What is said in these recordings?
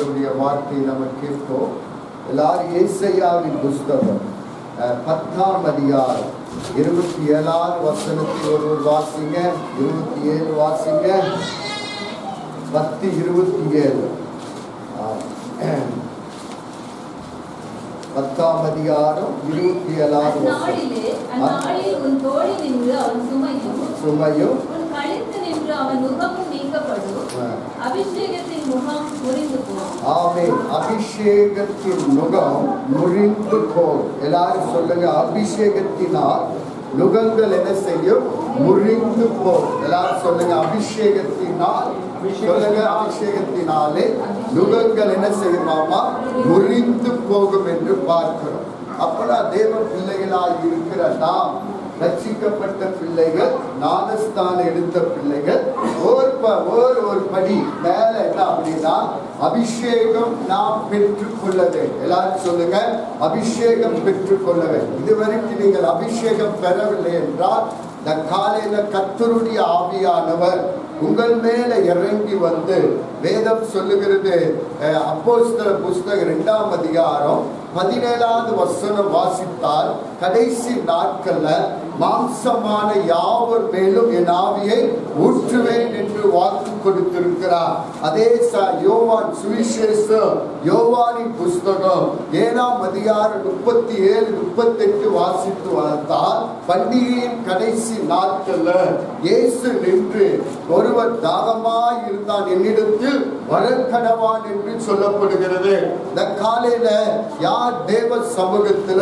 ஆண்டவருடைய வார்த்தை நம்ம கேட்போம். எல்லாரும் ஏசாயாவின் புஸ்தகம் 10ஆம் அதிகாரம் 27ஆம் வசனத்தை ஒருவர் வாசிங்க. 27 வாசிங்க. 10:27. 10ஆம் அதிகாரம் 27ஆம் வசனம். சுமையும் அபிஷேகத்தின் முகம் முறிந்து போகும். எல்லாரும் சொல்லுங்க, அபிஷேகத்தினால் நுகங்கள் என்ன செய்யும்? முறிந்து போகும். எல்லாரும் சொல்லுங்க, அபிஷேகத்தினால் சொல்லுங்க, அபிஷேகத்தினாலே நுகங்கள் என்ன செய்யுமாமா? முறிந்து போகும் என்று பார்க்கிறோம். அப்பதான் தேவ பிள்ளைகளாய் இருக்கிற நாம், ரட்சிக்கப்பட்ட பிள்ளைகள், ஞானஸ்தானம் எடுத்த பிள்ளைகள், ஒரு படி மேல என்ன அப்படின்னா அபிஷேகம் நாம் பெற்றுக்கொள்ள வேண்டும். எல்லாரும் சொல்லுங்க, அபிஷேகம் பெற்றுக்கொள்ள வேண்டும். இதுவரைக்கும் நீங்கள் அபிஷேகம் பெறவில்லை என்றால் இந்த காலையில கர்த்தருடைய ஆவியானவர் உங்கள் மேல இறங்கி வந்து, வேதம் சொல்லுகிறது, அப்போஸ்தலர் புஸ்தகம் 2ஆம் அதிகாரம் 17ஆவது வசனம் வாசித்தால், கடைசி நாட்கள்ல மாம்சமான யாவர் மேலும் என் ஆவியை ஊற்றுவேன் என்று வாக்கு கொடுத்திருக்கிறார். அதே யோவான் சுவிசேஷம், யோவானின் புஸ்தகம் 7ஆம் அதிகாரம் 37-38 வாசித்து வளர்த்தால், பண்டிகையின் கடைசி நாட்கள்ல இயேசு நின்று, ஒருவர் தாகமாய் இருந்தான், என்னிடத்தில் வரக்கடவான் என்று சொல்லப்படுகிறது. இந்த காலையில யார் தேவ சமூகத்துல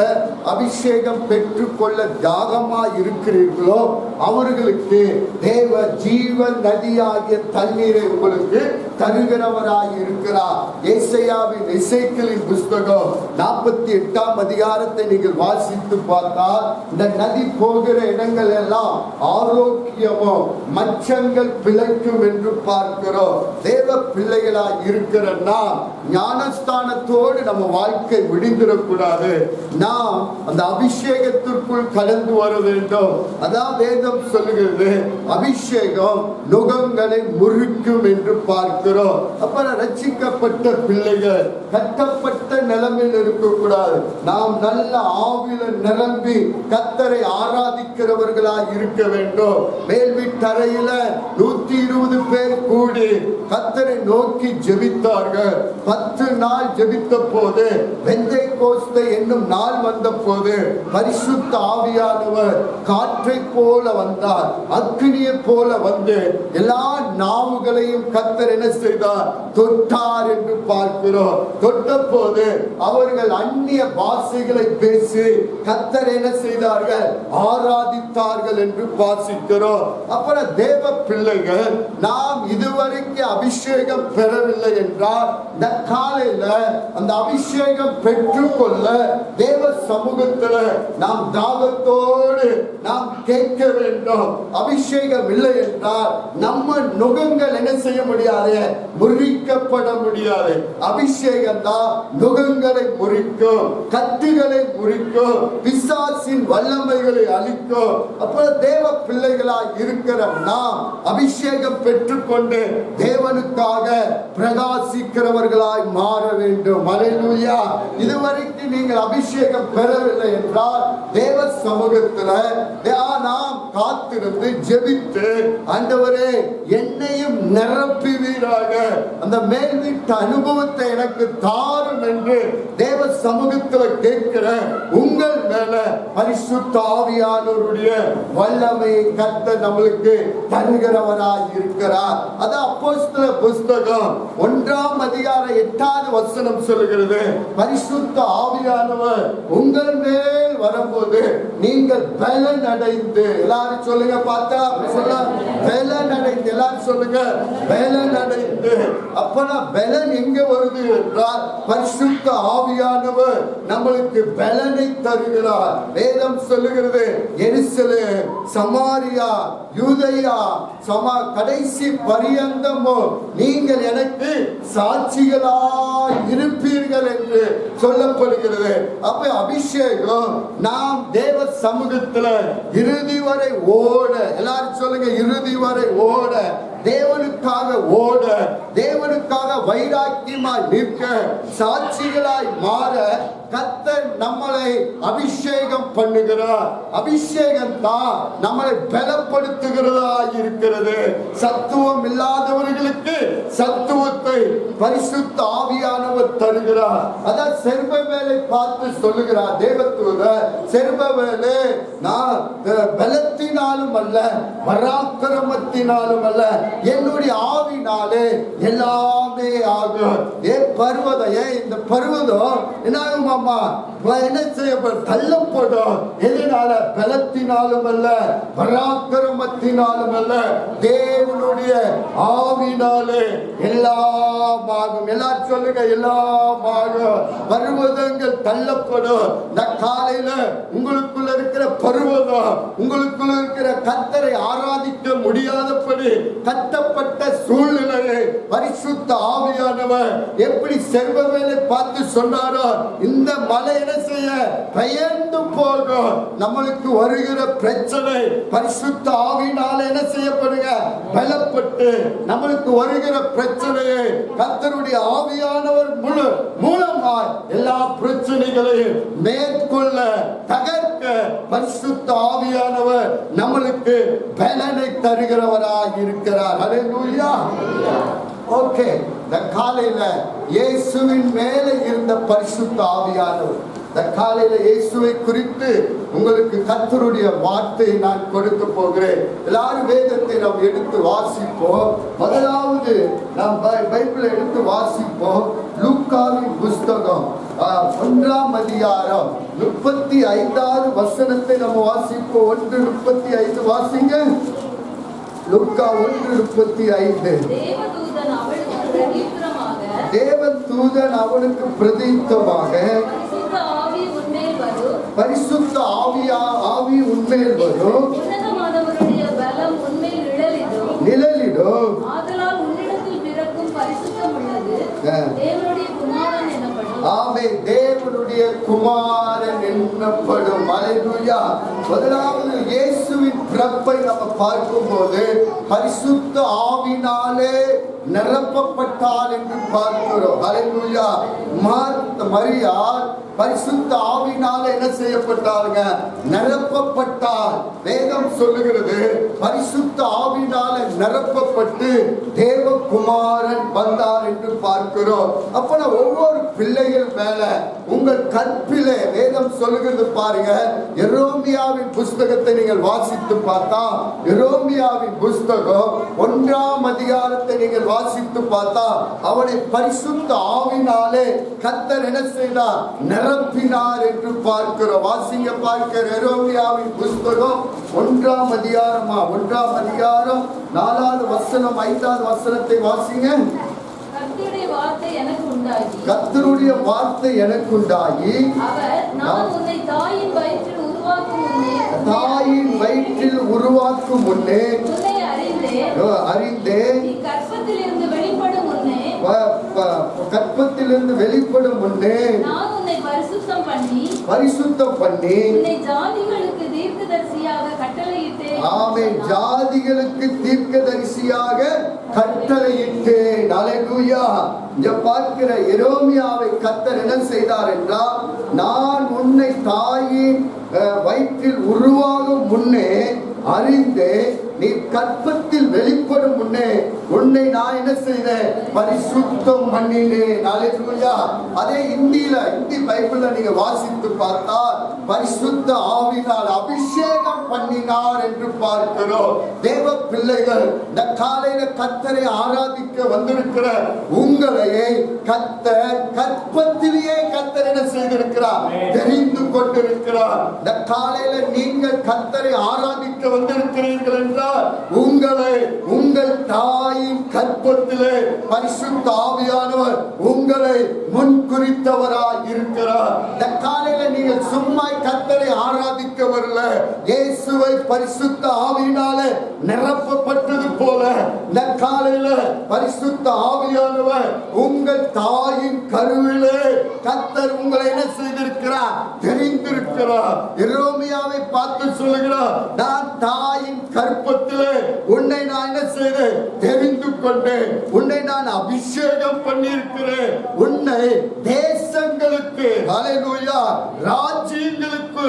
அபிஷேகம் பெற்றுக்கொள்ள தாகமாய் இருக்கிறீர்களோ அவர்களுக்கு தேவ ஜீவ நதியாகிய தண்ணீரை உங்களுக்கு தருகிறவராய் இருக்கிறார். ஏசாயாவின் எசேக்கியேலின் புஸ்தகம் 48ஆம் அதிகாரத்தை நீங்கள் வாசித்து பார்த்தால், இந்த நதி போகிற இடங்கள் எல்லாம் ஆரோக்கியமோ மச்சங்கள் பிழைக்கும் என்று பார்க்கிறோம். தேவ பிள்ளைகளாய் இருக்கிற நாம் ஞானஸ்தானத்தோடு நம்ம வாழ்க்கை விடுந்திடக்கூடாது. நாம் அந்த அபிஷேகத்திற்குள் கடந்து வர வேண்டும். அதான் வேதம் சொல்லுகிறது, அபிஷேகம் நுகங்களை முறிக்கும் என்று பார்க்கிறோம். அப்புறம் ரட்சிக்கப்பட்ட பிள்ளைகள் கட்டப்பட்ட நிலைமையில் இருக்கக்கூடாது. நாம் நல்ல ஆவில நிரம்பி கர்த்தரை ஆராதிக்கிறவர்களாய் இருக்க வேண்டும். மேல்வீட்டறையில 120 பேர் கூடி கர்த்தரை நோக்கி ஜெபித்தார்கள். 10 நாள் ஜெபித்த போது, பெந்தேகோஸ்தே என்னும் நாள் வந்த போது, பரிசுத்த ஆவியானவர் காற்றை போல வந்தார், அக்கினியை போல வந்து எல்லா நாவுகளையும் கர்த்தர் என்ன செய்தார்? தொட்டார் என்று பார்க்கிறோம். தொட்ட போது அவர்கள் அந்நிய பாஷைகளை பேசி கர்த்தர் என்ன செய்தார்கள்? ஆராதித்தார்கள் என்று வாசிக்கிறோம். அப்புறம் தேவ பிள்ளைகள், நாம் இதுவரைக்கும் அபிஷேகம் பெறவில்லை என்றால் இந்த காலையில அந்த அபிஷேகம் பெற்றுக்கொள்ள தேவ சமூகத்துல நாம் தாகத்தோடு நாம் கேட்க வேண்டும். அபிஷேகம் இல்லை என்றால் நம்ம நுகங்கள் என்ன செய்ய முடியாது? முறிக்கப்பட முடியாது. அபிஷேகம் தான் நுகங்களை முறிக்கும், கட்டுகளை முறிக்கும், பிசாசின் வல்லமைகளை அழிக்கும். அப்புறம் தேவ பிள்ளைகளாய் இருக்கிற நாம் அபிஷேகம் பெற்றுக்கொண்டு தேவனுக்காக பிரகாசிக்கிறவர்களாய் மாற வேண்டும். அல்லேலூயா. இதுவரைக்கும் நீங்கள் அபிஷேகம் பெறவில்லை என்றால் தேவ சமூகத்துல நாம் காத்திருந்து ஜெபித்து, ஆண்டவரே என்னையும் நிரப்புவீராக, அந்த மேல் வீட்டு அனுபவத்தை எனக்கு தாரும் என்று தேவ சமூகத்தில் கேட்கிற உங்கள் மேல பரிசுத்த ஆவியானவருடைய வல்லமையை கர்த்தர் நம்மளுக்கு தருகிறவராய் இருக்கிறார். அது அப்போஸ்தலர் புஸ்தகம் 1ஆம் அதிகாரம் 8ஆவது வசனம் சொல்லுகிறது, பரிசுத்த ஆவியானவர் உங்கள் மேல் வரும்போது நீங்கள் பலன் அடைந்து, எல்லாரும் சொல்லுங்க, பார்த்தா சொல்ல பலன் அடைந்து, எல்லாரும் சொல்லுங்க பலன் அடைந்து. அப்பனா பலன் எங்க வருது என்றால் பரிசுத்த ஆவியானவர் நம்மளுக்கு பலனை தருகிறார். வேதம் சொல்லுகிறது, எருசலேம், சமாரியா, யூதேயா, கடைசி பரியந்தமோ நீங்கள் எனக்கு சாட்சிகளாய் இருப்பீர்கள் என்று சொல்லப்படுகிறது. அப்ப அபிஷேகம் நாம் தேவ சமூகத்துல இறுதி வரை ஓட, எல்லாரும் சொல்லுங்க, இறுதி வரை ஓட, தேவனுக்கு தேவனுக்காக ஓட, தேவனுக்காக வைராக்கியமாய் நிற்க, சாட்சிகளாய் மாற கர்த்தர் நம்மளை அபிஷேகம் பண்ணுகிறார். அபிஷேகம் தான் நம்மளை பலப்படுத்துகிறதா இருக்கிறது. சத்துவம் இல்லாதவர்களுக்கு சத்துவத்தை பரிசுத்த ஆவியானவர் தருகிறார். அதான் செருபவேலை பார்த்து சொல்லுகிறார் தேவதூதர், செருபவேலே, நான் பலத்தினாலும் அல்ல, பராக்கிரமத்தினாலும் அல்ல, என்னுடைய ஆவினாலே எல்லாமே ஆகும். பர்வதம், இந்த பர்வதம் என்ன ஆகுமா? என்ன செய்யப்படும்? தள்ளப்படும். எதனால? பலத்தினாலும் அல்ல, பராக்கிரமத்தினாலும் அல்ல, தேவனுடைய ஆவினாலே எல்லாம் ஆகும். எல்லாரும் சொல்லுங்க, எல்லாம் ஆகும். பர்வதங்கள் தள்ளப்படும். இந்த காலையில உங்களுக்குள்ள இருக்கிற பர்வதம், உங்களுக்குள்ள இருக்கிற கர்த்தரை ஆராதிக்க முடியாதபடி கட்டப்பட்ட சூழ்நிலையை பரிசுத்த ஆவியானவர் எப்படி செருபவேலை பார்த்து சொன்னாரோ, இந்த மலை என்ன செய்ய? பயந்து போகும். நம்மளுக்கு வருகிற பிரச்சனை பரிசுத்த ஆவியினால என்ன செய்யப்படுங்க? பலப்பட்டு நம்மளுக்கு வருகிற பிரச்சனையை கர்த்தருடைய ஆவியானவர் மூலமாய் எல்லா பிரச்சனைகளையும் மேற்கொள்ள, தகர்க்க பரிசுத்த ஆவியானவர் நம்மளுக்கு பலனை தருகிறவராக இருக்கிறார். ஹல்லேலூயா. ஓகே, இந்த காலையில இயேசுவின் மேலே இருந்த பரிசுத்த ஆவியானவர், இந்த காலையில இயேசுவை குறித்து உங்களுக்கு கர்த்தருடைய வார்த்தையை நான் கொடுக்க போகிறேன். எல்லாரும் வேதத்தை நாம் எடுத்து வாசிப்போம். முதலாவது நாம் பைபிளை எடுத்து வாசிப்போம். லூக்காவின் புஸ்தகம் 1ஆம் அதிகாரம் 35வது வசனத்தை நம்ம வாசிப்போம். 1:35 வாசிங்க. லூக்கா 1:35. தேவதூதன் அவளுக்கு பிரதியுத்தரமாக, பரிசுத்த ஆவி உன்மேல் வரும், நிழலிடும், ஆமே, தேவனுடைய குமாரன் என்னப்படும். ஹல்லேலூயா. முதலாவது இயேசுவின் பிறப்பை நம்ம பார்க்கும்போது பரிசுத்த ஆவினாலே நிரப்பப்பட்டாள் என்று பார்க்கிறோம். ஹல்லேலூயா. மரியாள் பரிசுத்த ஆவினால என்ன செய்யப்பட்டாங்க? நிரப்பப்பட்டால். வேதம் சொல்லுகிறது பரிசுத்த ஆவினால நிரப்பப்பட்டு தேவகுமாரன் வந்தார் என்று பார்க்கிறோம். அப்ப ஒவ்வொரு பிள்ளைகள் மேல உங்கள் கற்பிலே வேதம் சொல்லுகிறது பாருங்க. எரோமியாவின் புஸ்தகத்தை நீங்கள் வாசித்து பார்த்தா, எரோமியாவின் புஸ்தகம் 1ஆம் அதிகாரத்தை நீங்கள் வாசித்து பார்த்தா, அவனை பரிசுத்த ஆவினாலே கர்த்தர் என்ன செய்தார்? நிரப்பினார் என்று பார்க்கிறோம். வாசிங்க, பார்க்கிற எரோமியாவின் புஸ்தகம் 1ஆம் அதிகாரமா, 1ஆம் அதிகாரம் 4வது வசனம் 5வது வசனத்தை வாசிங்க. கர்த்தருடைய வார்த்தை எனக்கு உண்டாகி, நான் உன்னை தாயின் வயிற்றில் உருவாக்கும் முன்னே அறிந்தேன், கர்ப்பத்திலிருந்து வெளிப்படும் முன்னே நான் உன்னை பரிசுத்தம் பண்ணி உன்னை ஜாதிகளுக்கு தீர்க்கதரிசியாக கட்டளையிட்டேன். ஆமென். ஜாதிகளுக்கு தீர்க்கதரிசியாக கட்டளையிட்டேன். ஹல்லேலூயா. இங்க பார்க்கிற எரோமியாவை கர்த்தர் என்ன செய்தார் என்றால், நான் உன்னை தாயின் வயிற்றில் உருவாகும் முன்னே அறிந்து, நீ கற்பத்தில் வெளிப்படும் முன்னே உன்னை நான் என்ன செய்தேன்? பரிசுத்தம் பண்ணினேன். ஹல்லேலூயா. அதே இந்தி பைபிள்ல நீங்க வாசித்து பார்த்தா, பரிசுத்த ஆவினால் அபிஷேகம் பண்ணினார் என்று பார்க்கிறோம். தேவ பிள்ளைகள், இந்த காலையில கர்த்தரை ஆராதிக்க வந்திருக்கிற உங்களையே கர்த்தர் கற்பத்திலேயே கர்த்தர் என்ன செய்திருக்கிறார்? தெரிந்து கொண்டிருக்கிறார். இந்த காலையில நீங்கள் கர்த்தரை ஆராதிக்க வந்திருக்கிறீர்கள் என்றால், உங்களை உங்கள் தாயின் கற்பத்திலே பரிசுத்த ஆவியானவர் உங்களை முன்குறித்தவராய் இருக்கிறார். இந்த காலையில நீங்கள் சும்மா கர்த்தரை ஆராதிக்க வரல, இயேசுவை பரிசுத்த ஆவியினாலே நிரப்பப்பட்டது போல இந்த காலையில பரிசுத்த ஆவியானவர் உங்கள் தாயின் கருவிலே கர்த்தர் உங்களை என்ன செய்திருக்கிறார்? தெரிந்திருக்கிறார். எரோமியாவை பார்த்து சொல்லுகிறார், நான் தாயின் கற்பத்திலே உன்னை நான் என்ன செய்தேன்? தெரிந்து கொண்டு உன்னை நான் அபிஷேகம் பண்ணியிருக்கிறேன். உன்னை தேசங்களுக்கு, ஹல்லேலூயா, ராஜ்யங்களுக்கு,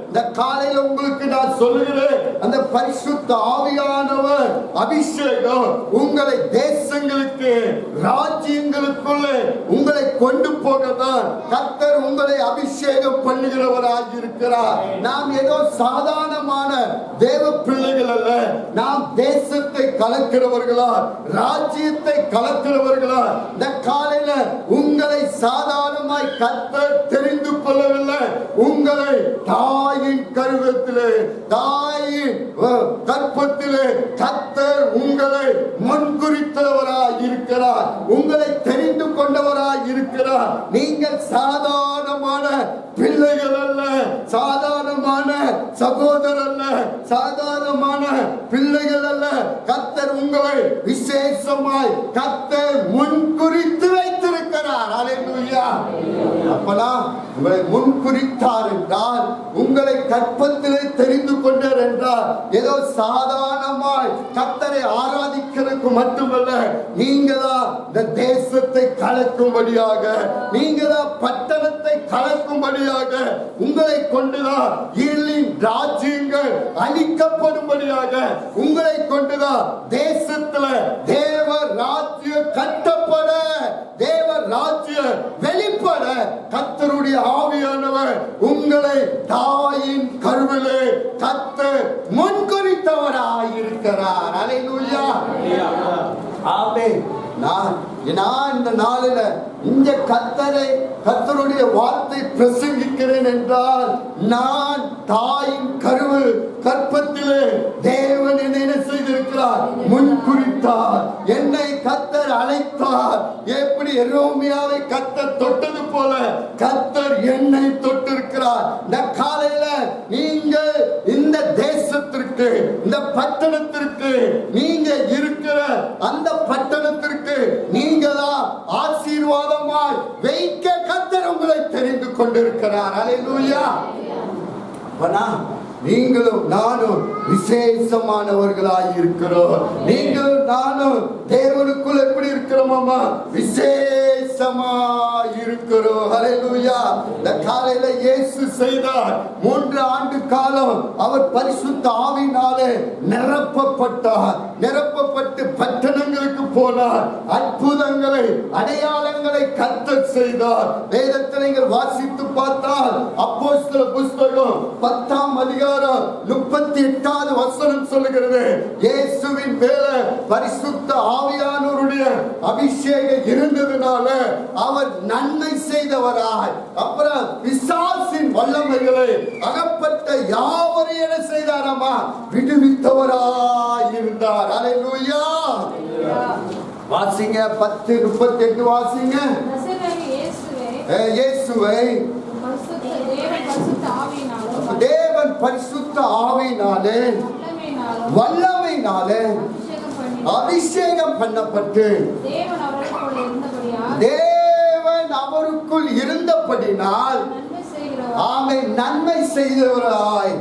இந்த காலையில உங்களுக்கு நான் சொல்லுகிறேன், அந்த பரிசுத்த ஆவியானவர் அபிஷேகம் உங்களை தேசங்களுக்கு, ராஜ்யங்களுக்குள்ளே உங்களை கொண்டு போகதான் கர்த்தர் உங்களை அபிஷேகம் பண்ணுகிறவராக இருக்கிறார். நாம் ஏதோ சாதாரணமான தேவ பிள்ளைகள் அல்ல. நாம் தேசத்தை கலக்கிறவர்களா, ராஜ்யத்தை கலக்கிறவர்களா. இந்த காலையில உங்களை சாதாரணமாய் கர்த்தர் தெரிந்து கொள்ளவில்லை. உங்களை தாயின் கருவத்திலே, தாயின் கற்பத்திலே கர்த்தர் உங்களை முன்குறித்தவராய் இருக்கிறார். உங்களை தெரிந்து கொண்டவராய் இருக்கிறார். நீங்கள் சாதாரணமான பிள்ளைகள் அல்ல, சாதாரணமான சகோதரர் அல்ல, சாதாரணமான பிள்ளைகள் அல்ல. கர்த்தர் உங்களை விசேஷமாய் கர்த்தர் முன்குறித்து வைத்திருக்கிறார். ஹல்லேலூயா. அப்பனா உங்களை முன்குறித்தார் என்றால், உங்களை கற்பத்திலே தெரிந்து கொண்டார் என்றால், ஏதோ சாதாரணமாய் கர்த்தரை ஆராதிக்கிறதுக்கு மட்டுமல்ல, நீங்க தான் இந்த தேசத்தை கலக்கும்படியாக, நீங்க தான் பட்டணத்தை கலக்கும்படியாக, உங்களை கொண்டுதான் இருளின் ராஜ்யங்கள் அழிக்கப்படும்படியாக, உங்களை கொண்டுதான் தேசத்துல தேவ ராஜ்யம் கட்டப்பட, தேவ ராஜ்யம் வெளிப்பட கர்த்தருடைய ஆவியானவர் உங்களை தாயின் கருவிலே கர்த்தர் முன்குறித்தவராயிருக்கிறார். ஹல்லேலூயா. ஆமென். நான் இந்த நாளில இந்த கர்த்தருடைய வார்த்தை பிரசங்கிக்கிறேன் என்றால், நான் தாயின் கற்பத்திலே தேவன் என்ன செய்திருக்கிறார்? முன்குறித்தார். என்னை கர்த்தர் அழைத்தார். எப்படி எரோமியாவை கர்த்தர் தொட்டது போல கர்த்தர் என்னை தொட்டிருக்கிறார். இந்த காலையில நீங்கள் இந்த தேசத்திற்கு, இந்த பட்டணத்திற்கு, நீங்க இருக்கிற அந்த பட்டணத்திற்கு நீங்க தான் ஆசீர்வாதமாய் வைக்க கர்த்தர் உங்களை தெரிந்து கொண்டிருக்கிறார். ஹல்லேலூயா. நீங்களும் நானும் விசேஷமானவர்களாய் இருக்கிறோம். நீங்களும் நானும் தேவனுக்குள் எப்படி இருக்கிறோமா? விசேஷமாய் இருக்கிறோம். ஹல்லேலூயா. இந்த காலையில இயேசு செய்தார். 3 ஆண்டு காலம் அவர் பரிசுத்த ஆவியினாலே நிரப்பப்பட்டார். நிரப்பப்பட்டு பட்டணங்களுக்கு போனார். அற்புதங்களை, அடையாளங்களை கர்த்தர் செய்தார். வேதத்தை நீங்கள் வாசித்து பார்த்தால் அப்போஸ்தலர் புத்தகம் 10ஆம் அதிகாரம் 38வது வசனம் சொல்லுகிறது, இயேசுவின் மேல பரிசுத்த ஆவியானவருடைய அபிஷேகம் இருந்ததுனால அவர் நன்மை செய்தவராய், அப்புறம் பிசாசின் வல்லமைகளை அகப்பட்ட யாவரையும் என்ன செய்தாராமா? விடுவித்தவராய் இருந்தார். ஹல்லேலூயா. வாசிங்க 10:38 வாசிங்க. இயேசுவை தேவன் பரிசுத்த ஆவியினாலே வல்லமையினாலே அபிஷேகம் பண்ணப்பட்டு தேவன் அவருக்குள் இருந்தபடினால் ஆமென் நன்மை செய்தவராய்,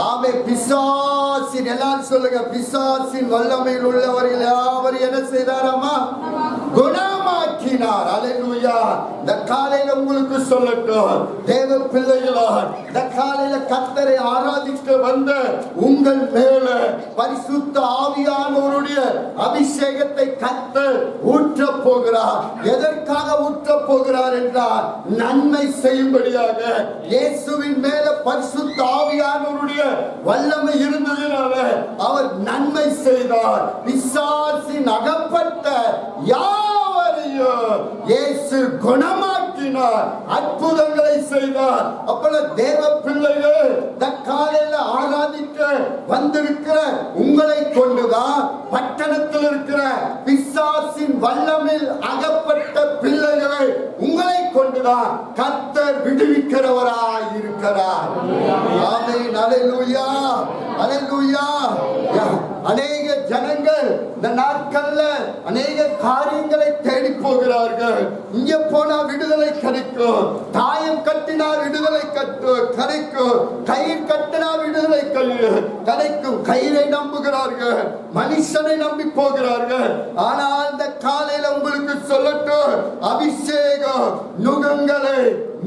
ஆமென் பிசாசின், எல்லாரும் சொல்லுங்க, பிசாசின் வல்லமையில் உள்ளவர்கள் யாவரும் என்ன செய்தாராமா? குணமாக்கினார். ஹல்லேலூயா. இந்த காலையில உங்களுக்கு சொல்லட்டும், தேவ பிள்ளைகளா, இந்த காலையில கர்த்தரை ஆராதிக்க வந்த உங்கள் மேல பரிசுத்த ஆவியானவருடைய அபிஷேகத்தை கர்த்தர் ஊற்ற போகிறார். எதற்காக ஊற்ற போகிறார் என்றால், நன்மை செய்யும்படியாக. இயேசுவின் மேல பரிசுத்த ஆவியானவருடைய வல்லமை இருந்ததினால அவர் நன்மை செய்தார். பிசாசின் அகப்பட்ட யாவரையும் இயேசு குணமாக்கினார், அற்புதங்களை செய்தார். அப்பொழுது தேவ பிள்ளைகள் இந்த காலையில ஆராதிக்க வந்திருக்கிற உங்களை கொண்டுதான் பட்டணத்தில் இருக்கிற பிசாசின் வல்லமில் அகப்பட்ட பிள்ளைகளை உங்களை கொண்டுதான் கர்த்தர் விடுவிக்கிறவராய் இருக்கிறார். ஆமென். ஹல்லேலூயா. ஹல்லேலூயா. அநேக ஜனங்கள் இந்த நாட்கள்ல அநேக காரியங்களை தேடி போகிறார்கள். இங்க போனா விடுதலை கிடைக்கும், தாயம் கட்டினா விடுதலை கிடைக்கும், கயிறு கட்டினா விடுதலை கதைக்கும் கயிறை நம்புகிறார்கள், மனுஷனை நம்பி போகிறார்கள். ஆனால் இந்த காலையில உங்களுக்கு சொல்லட்டும், அபிஷேகம் நுகங்களை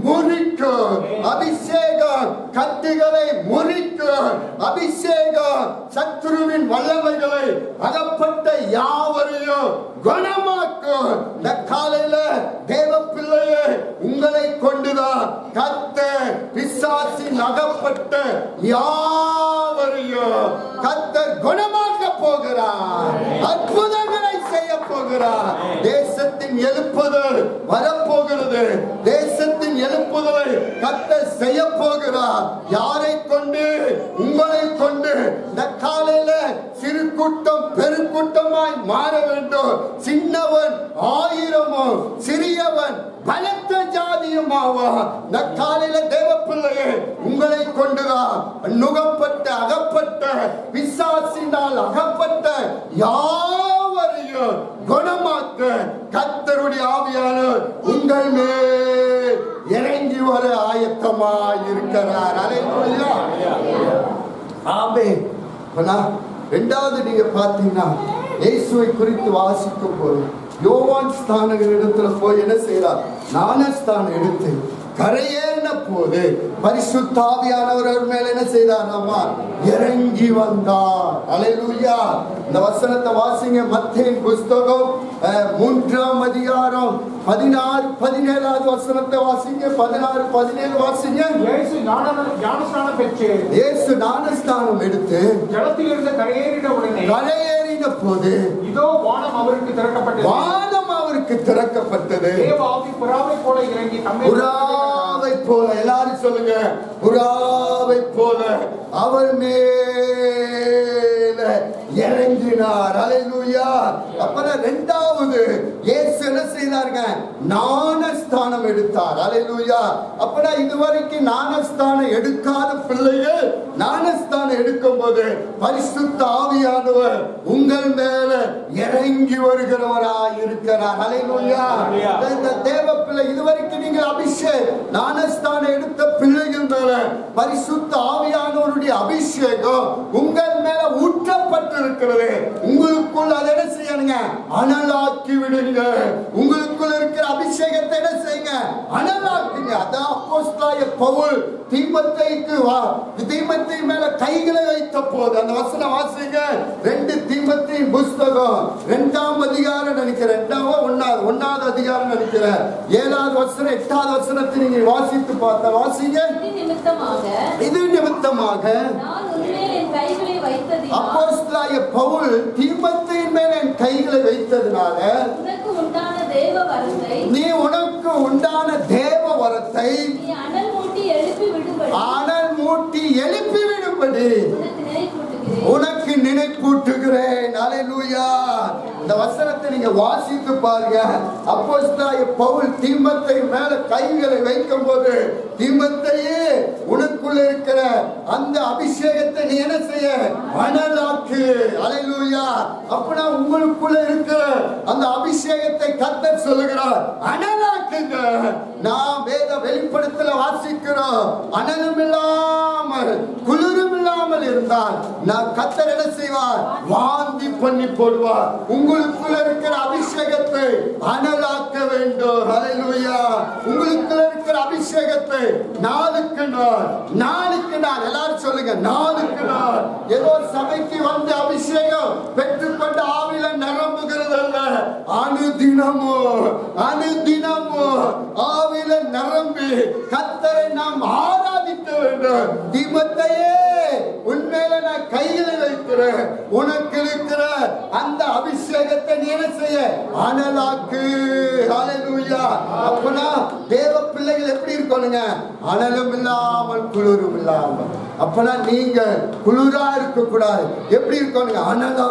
முறிக்கும், அபிஷேகம் கத்திகளை முறிக்கும், அபிஷேகம் சத்துருவின் வல்லமைகளை அகப்பட்ட யாவரையும் குணமாக்கும். இந்த காலையில தேவ பிள்ளையே, உங்களை கொண்டுதான் கர்த்தர் பிசாசின் அகப்பட்ட யாவரையும் கர்த்தர் குணமாக்க போகிறார், அற்புதங்களை செய்ய போகிறார். தேசத்தின் எழுப்புதல் வரப்போகிறது, தேசத்தின் எழுப்புதலை கர்த்தர் செய்ய போகிறார். யாரை கொண்டு? உங்களை கொண்டு. இந்த காலையில சிறு கூட்டம் பெருக்கூட்டமாய் மாற வேண்டும். சின்னவன் ஆயிரமோ, சிறியவன் பலத்த ஜாதியுமாவா. இந்த காலையில தேவ பிள்ளையே, உங்களை கொண்டுதான் நுகப்பட்ட அகப்பட்ட பிசாசினால் அகப்பட்ட யாவரையும் குணமாக்க கர்த்தருடைய ஆவியானவர் உங்கள் மேல் இறங்கி வர ஆயத்தமாய் இருக்கிறார். அல்லேலூயா, ஆமென். இரண்டாவது நீங்க பாத்தீங்கன்னா, இயேசுவை குறித்து வாசிக்கும் போது யோவான் ஸ்நானகர் இடத்துல போய் என்ன செய்யறார்? ஞானஸ்தானம் எடுத்து கரையேறின போது பரிசுத்த ஆவியானவர் அவர் மேல என்ன செய்தார்? இறங்கி வந்தார். அல்லேலூயா. இந்த வசனத்தை வாசிங்க. மத்தேயு புஸ்தகம் 3ஆம் அதிகாரம் 16-17 வசனத்தை வாசிங்க. 16-17 வாசிங்க. இயேசு ஞானஸ்நானம் எடுத்து ஜலத்திலிருந்து கரையேறின போது இதோ வானம் அவருக்கு திறக்கப்பட்டது. வானம் அவருக்கு திறக்கப்பட்டது. தேவ ஆவி புறாவை போல இறங்கி புறாவை போல, எல்லாரும் சொல்லுங்க, புறாவை போல அவர் மேல இறங்கினார். அல்லேலூயா. அப்புறம் இரண்டாவது இயேசு என்ன செய்தாருங்க? ஞானஸ்தானம் எடுத்தார். அல்லேலூயா. அப்பனா இதுவரைக்கும் ஞானஸ்தானம் எடுக்காத பிள்ளைகள் ஞானஸ்தானம் எடுக்கும் போது பரிசுத்த ஆவியானவர் உங்கள் மேல இறங்கி வருகிறவராய் இருக்கிறார். அல்லேலூயா. இந்த தேவ பிள்ளை இதுவரைக்கும் நீங்கள் அபிஷேகம் ஞானஸ்தானம் எடுத்த பிள்ளைகள் மேல பரிசுத்த ஆவியானவருடைய அபிஷேகம் உங்கள் மேல ஊற்றப்பட்டிருக்கிறது. உங்களுக்குள் அதை என்ன செய்யணுங்க? அனலாக்கி விடுங்க. உங்களுக்குள் இருக்கிற அபிஷேகத்தை என்ன செய்யுங்க? அனலாக்குங்க. அதான் அப்போஸ்தலனாகிய பவுல் தீமோத்தேயு மேல கைகளை வைத்த போது, அந்த வசனம் வாசிங்க. 2 தீமோத்தேயு புஸ்தகம் 2ஆம் அதிகாரம் நினைக்கிறேன், 1ஆவது அதிகாரம் நினைக்கிறேன், 7வது வசனம் 8வது வசனத்தை நீங்க வாசித்து பார்த்தா வாசிங்க. இது நிமித்தமாக அப்போஸ்தலனாகிய பவுல் தீமோத்தேயு மேல என் கைகளை வைத்ததனால நீ உனக்கு உண்டான தேவ வரத்தை அனல் மூட்டி எழுப்பி விடும்படி உனக்கு நினைப்பூட்டுகிறேன். அல்லேலூயா. இந்த வசனத்தை நீங்க வாசித்து பாருங்க. அப்போஸ்தலனாகிய பவுல் தீமோத்தேயு மேல கைகளை வைக்கும் போது, தீமோத்தேயு உனக்குள்ள இருக்கிற அந்த அபிஷேகத்தை நீ என்ன செய்ய? அனலாக்கு. அல்லேலூயா. அப்பனா உங்களுக்குள்ள இருக்கிற அந்த அபிஷேகத்தை கர்த்தர் சொல்லுகிறார், அனலாக்குங்க. நாம் வேத வெளிப்படுத்தல வாசிக்கிறோம், அனலும் இல்லாமல் குளிரும் இல்லாமல் இருந்தால் நான் கர்த்தர் என்ன செய்வார்? வாந்தி பண்ணி போடுவார். உங்களுக்குள்ள இருக்கிற அபிஷேகத்தை அனலாக்க வேண்டும். அல்லேலூயா. உங்களுக்குள்ள இருக்கிற அபிஷேகத்தை நாளுக்கு நாள் எல்லாரும் சொல்லுங்க, நாளுக்கு நாள். ஏதோ சபைக்கு வந்து அபிஷேகம் பெற்றுக்கொண்ட ஆவில நிரம்புகிறது அல்ல, அனுதினமோ ஆவில நிரம்பி கர்த்தரை நாம் ஆராதிக்க வேண்டும். தீமோத்தேயே, உண்மையில நான் கைகளை வைக்கிறேன். உனக்கு இருக்கிற அந்த அபிஷேகத்தை நீ என்ன செய்ய? அனலாக்கு. அல்லேலூயா. அப்பனா தேவ பிள்ளைகள் எப்படி இருக்கணுங்க? அனலும் இல்லாமல் குளிரும் இல்லாமல். அப்பனா நீங்க குளிரா இருக்க கூடாது. எப்படி இருக்கணுங்க? அனலா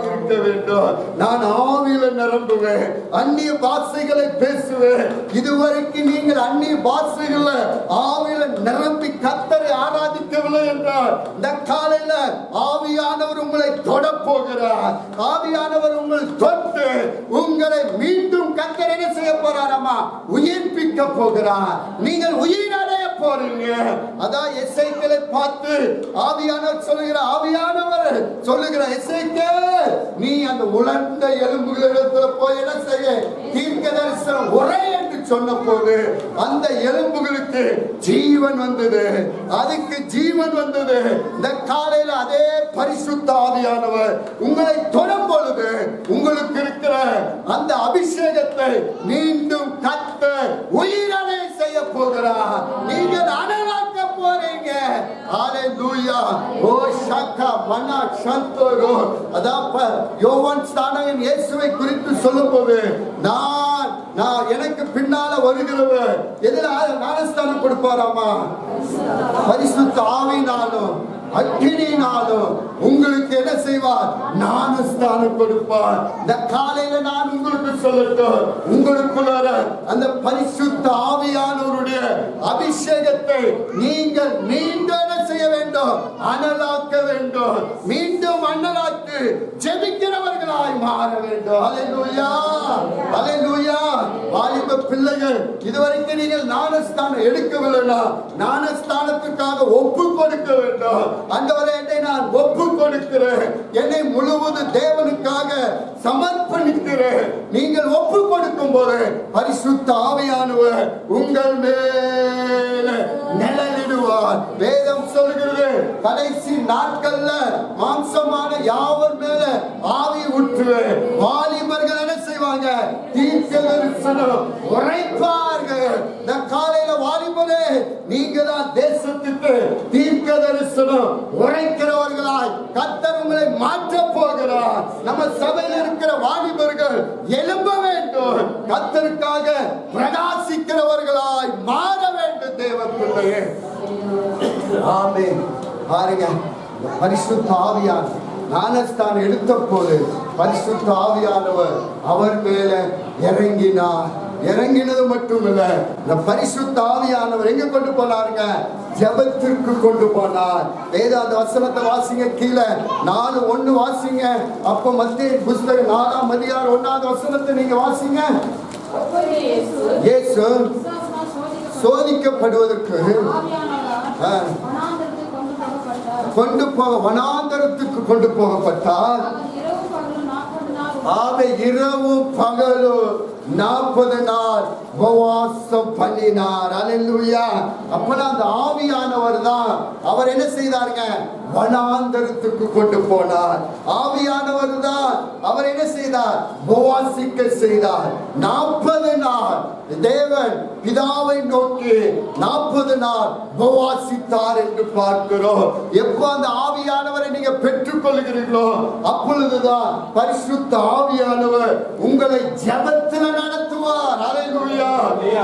இருக்க வேண்டும். நான் ஆவியில நிரம்புவேன், அந்நிய பாஷைகளை பேசுவேன். இதுவரைக்கும் நீங்கள் அந்நிய பாஷைகளை ஆவியில நிரம்பி கர்த்தரை ஆராதிக்கவில்லை என்றால் இந்த காலையில ஆவியானவர் உங்களை தொட போகிறார். ஆவியானவர் உங்களை தொட்டு உங்களை மீண்டும் கர்த்தர் என்ன செய்ய போறாராமா? உயிர்ப்பிக்க போகிறார். நீங்கள் உயிரடைய போறீங்க. அதான் எசேக்கியேலை பார்த்து ஆவியானவர் சொல்லுகிற, ஆவியானவர் சொல்லுகிற, எசேக்கியேல் நீ அந்த உலர்ந்த எலும்புகளிடத்துல போய் என்ன செய்ய, தீர்க்கதரிசனம் உரை என்று சொன்ன போது அந்த எலும்புகளுக்கு ஜீவன் வந்தது. அதுக்கு ஜீவன் வந்தது. இந்த காலையில அதே பரிசுத்த ஆவியானவர் உங்களை தொடும் பொழுது உங்களுக்கு இருக்கிற அந்த அபிஷேகத்தை மீண்டும் கர்த்தர் உயிரடை செய்ய போகிறார். நீங்கள் அனலாக்க போறீங்க. ஹalleluya. ஓ ஷாக்கா மனா சந்தோரோ. அதாப்ப யோவான் ஸ்நானகன் இயேசுவை குறித்து சொல்லும்போது, நான் எனக்கு பின்னால வருகிறவர் எதிர ஞானஸ்தானம் கொடுப்பாராமா? பரிசுத்த ஆவியினாலும் அக்கினியினாலும் உங்களுக்கு என்ன செய்வார்? ஞானஸ்தானம் கொடுப்பார். இந்த காலையில நான் உங்களுக்கு சொல்லட்டும், உங்களுக்குள்ள அந்த பரிசுத்த ஆவியானவருடைய அபிஷேகத்தை நீங்கள் மீண்டும் என்ன செய்ய வேண்டும்? அனலாக்க வேண்டும். மீண்டும் அனலாக்கு ஜெபிக்கிறவர்களாய் மாற வேண்டும். ஹல்லேலூயா, ஹல்லேலூயா. வாலிப பிள்ளைகள், இதுவரைக்கும் நீங்கள் ஞானஸ்தானம் எடுக்கவில்லைனா ஞானஸ்தானத்துக்காக ஒப்பு கொடுக்க வேண்டும். ஆண்டவரே, என்னை நான் ஒப்பு கொடுக்கிறேன், என்னை முழுவதும் தேவனுக்காக சமர்ப்பணிக்கிறேன். நீங்கள் ஒப்பு கொடுக்கும் போது பரிசுத்த ஆவியானவர் உங்கள் மேல நிழலிடுவார். வேதம் சொல்கிறது, கடைசி நாட்கள்ல மாம்சமான யாவர் மேல ஆவி ஊற்றுவேன். வாலிபர்கள் என்ன செய்வாங்க? தீர்க்கதரிசனம் உரைப்பார்கள். இந்த காலையில வாலிபரே, நீங்க தான் தேசத்துக்கு தீர்க்கதரிசனம் உரைக்கிறவர்களாய் கர்த்தர் உங்களை மாற்ற போகிறார். நம்ம சபையில் இருக்கிற வாலிபர்கள் எழும்ப வேண்டும். கர்த்தருக்காக பிரகாசிக்கிறவர்களாய் மாற வேண்டும். தேவ பிள்ளையே, ஆமென். பாருங்க, பரிசுத்த ஆவியானவர் ஞானஸ்தானம் எடுத்த போது பரிசுத்த ஆவியானவர் அவர் மேல இறங்கினார். இறங்கினது மட்டும் இல்ல, இந்த பரிசுத்த ஆவியானவர் எங்க கொண்டு போனாருங்க? ஜெபத்திற்கு கொண்டு போனார். வேதாந்த வசனத்தை வாசிங்க, கீழே 4:1 வாசிங்க. அப்ப மத்தேயு புத்தகம் 4ஆம் அதிகாரம் 1வது வசனத்தை நீங்க வாசிங்க. இயேசு சோதிக்கப்படுவதற்கு வனாந்தரத்துக்கு கொண்டு போகப்பட்டார். இரவும் பகலும் 40 நாள் உபவாசம் பண்ணினார். அல்லேலூயா. அப்பனா அந்த ஆவியானவர் தான் அவர் என்ன செய்தாருங்க? வனாந்தரத்துக்கு கொண்டு போனார். ஆவியானவர் தான் அவர் என்ன செய்தார்? உபவாசிக்க செய்தார். 40 நாள் தேவன் பிதாவை நோக்கி 40 நாள் உபவாசித்தார் என்று பார்க்கிறோம். எப்போ அந்த ஆவியானவரை நீங்க பெற்றுக் கொள்கிறீர்களோ அப்பொழுதுதான் பரிசுத்த ஆவியானவர் உங்களை ஜெபத்தில் நடத்துவார். அல்லேலூயா.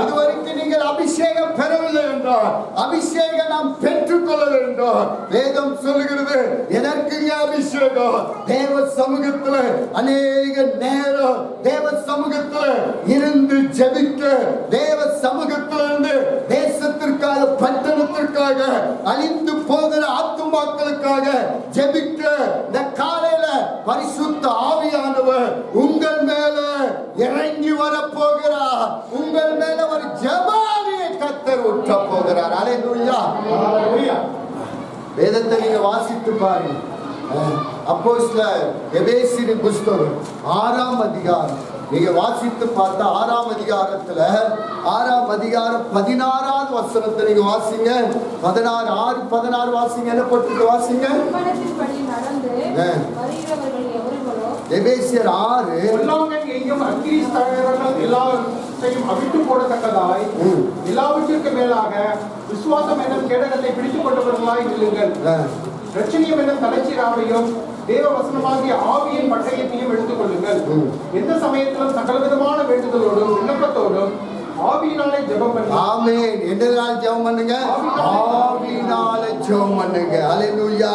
இதுவரைக்கும் நீங்கள் அபிஷேகம் பெறவில்லை என்றால் அபிஷேகம் நாம் பெற்றுக் கொள்ள வேண்டும். வேதம் சொல்லுகிறது, எதற்குங்க அபிஷேகம்? தேவ சமூகத்தில் அநேக நேரம் தேவ சமூகத்தில் இருந்து ஜெபிக்க, தேவ சமூகத்திலிருந்து தேசத்திற்காக, பட்டணத்திற்காக, அழிந்து போகிற ஆத்துமாக்களுக்காக ஜெபிக்க இந்த காலையில பரிசுத்த ஆவியானவர் உங்கள் மேல இறங்கி வர போகிறார். உங்கள் மேல ஒரு ஜெபாவியை கர்த்தர் ஊற்ற போகிறார். அல்லேலூயா, அல்லேலூயா. வேதத்தை நீங்க வாசித்து பாருங்க. அப்போஸ்தலர் எபேசியரின் புத்தகம் 6ஆம் அதிகாரம் நீங்க வாசித்து பார்த்தா 6ஆம் அதிகாரத்துல 6ஆம் அதிகாரம் 16வது வசனத்தை நீங்க வாசிங்க. 16 வாசிங்க. என்ன போட்டு வாசிங்க? எபேசியர் 6 அவிட்டு போடத்தக்கதாய் எல்லாவற்றிற்கு மேலாக விசுவாசம் என்னும் கேடகத்தை பிடித்துக் கொண்டவர்களாய் நில்லுங்கள். ரட்சணியம் என்னும் தலைச்சீராவையும் தேவ வசனமாகிய ஆவியின் பட்டயத்தையும் எடுத்துக் கொள்ளுங்கள். எந்த சமயத்திலும் சகலவிதமான வேண்டுதலோடும் விண்ணப்பத்தோடும் ஆவியினாலே ஜெபம் பண்ணுங்க. ஆமென். என்னதால் ஜெபம் பண்ணுங்க? ஆவியினாலே ஜெபம் பண்ணுங்க. அல்லேலூயா.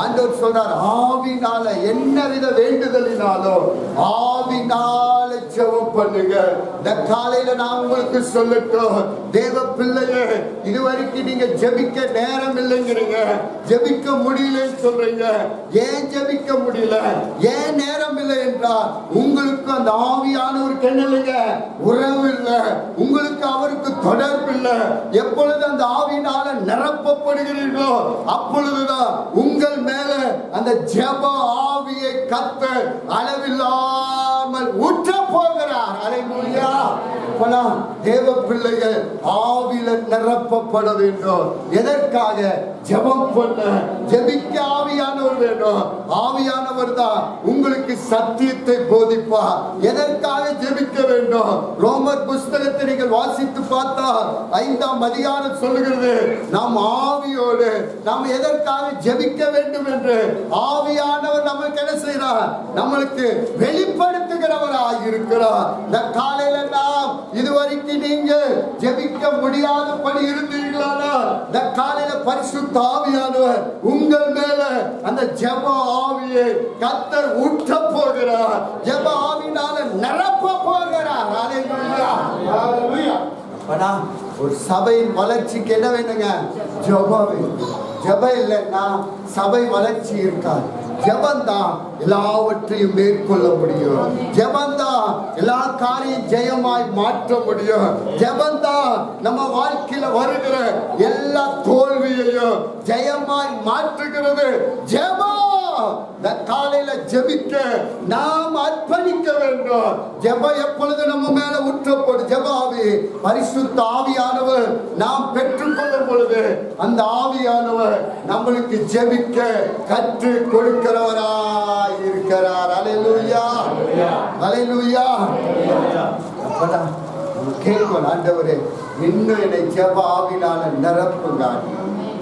ஆண்டவர் சொல்றார், ஆவியினால என்னவித வேண்டுதலினாலும் ஆவியினால ஆவியினால ஜெபம் பண்ணுங்க. இந்த காலையில நான் உங்களுக்கு சொல்லட்டும், தேவ பிள்ளையே, இதுவரைக்கும் நீங்க ஜெபிக்க நேரம் இல்லைங்கிறீங்க, ஜெபிக்க முடியலன்னு சொல்றீங்க. ஏன் ஜெபிக்க முடியல, ஏன் நேரம் இல்லை என்றால் உங்களுக்கு அந்த ஆவியானவருக்கு என்ன இல்லைங்க, உறவு இல்லை, உங்களுக்கு அவருக்கு தொடர்பு இல்லை. எப்பொழுது அந்த ஆவியினால நிரப்பப்படுகிறீர்களோ அப்பொழுதுதான் உங்கள் மேல அந்த ஜெப ஆவியை கர்த்தர் அளவில்லாமல் ஊற்ற போகிறார். அல்லேலூயா. தேவ பிள்ளைகள் ஆவியில நிரப்பப்பட வேண்டும். எதற்காக? ஜெபம் பண்ண, ஜெபிக்க ஆவியானவர் வேண்டும். ஆவியானவர் தான் உங்களுக்கு சத்தியத்தை போதிப்பார். எதற்காக ஜெபிக்க வேண்டும்? ரோமர் புஸ்தகத்தை நீங்கள் வாசித்து பார்த்தால் 5ஆம் அதிகாரம் சொல்லுகிறது, நாம் ஆவியோடு நாம் எதற்காக ஜெபிக்க வேண்டும் என்று ஆவியானவர் நமக்கு என்ன செய்கிறார்? நம்மளுக்கு வெளிப்படுத்துகிறவராக இருக்கிறார். இந்த காலையில நாம் இதுவரைக்கும் நீங்க ஜெபிக்க முடியாதபடி இருந்தீர்களா? இந்த காலையில பரிசுத்த ஆவியானவர் உங்கள் மேல அந்த ஜெப ஆவியை கர்த்தர் ஊற்ற போகிறார். ஜெப ஆவியினால நிரப்ப போகிறார். அல்லேலூயா. அல்லேலூயா. அப்பனா ஒரு சபையின் வளர்ச்சிக்கு என்ன வேணுங்க? ஜெபம் வேண்டும். ஜெபம் இல்லைன்னா சபை வளர்ச்சி இருக்காது. ஜெபந்தான் எல்லாவற்றையும் மேற்கொள்ள முடியும். ஜெபந்தான் எல்லா காரியம் ஜெயமாய் மாற்ற முடியும். ஜெபந்தான் நம்ம வாழ்க்கையில வருகிற எல்லா தோல்வியையும் ஜெயமாய் மாற்றுகிறது. ஜெபம். இந்த காலையில ஜெபிக்க நாம் அர்ப்பணிக்க வேண்டும். ஜெபம் எப்பொழுது நம்ம மேல ஊற்றப்படும் ஜெபாவி பரிசுத்த ஆவியானவர் நாம் பெற்றுக்கொள்ளும் பொழுது அந்த ஆவியானவர் நம்மளுக்கு ஜெபிக்க கற்று கொடுக்கிறவராய் இருக்கிறார். அல்லேலூயா. அல்லேலூயா. அப்பதான் கேட்கணும், ஆண்டவரே இன்னும் என்னை ஜெப ஆவியினால நிரப்புங்க,